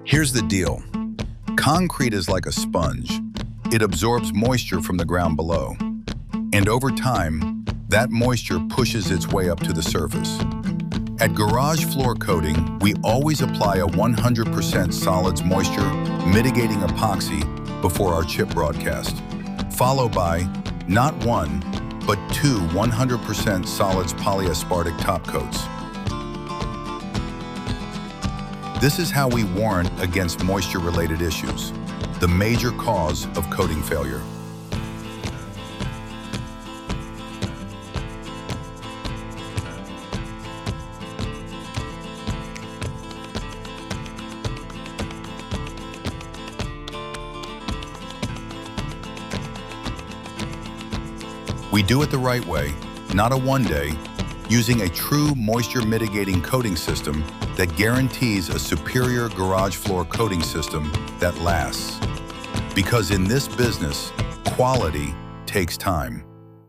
Here's the deal. Concrete is like a sponge. It absorbs moisture from the ground below. And over time, that moisture pushes its way up to the surface. At garage floor coating, we always apply a 100% solids moisture mitigating epoxy before our chip broadcast, followed by not one, but two 100% solids polyaspartic top coats. This is how we warn against moisture-related issues, the major cause of coating failure. We do it the right way, not a one-day, using a true moisture-mitigating coating system that guarantees a superior garage floor coating system that lasts. Because in this business, quality takes time.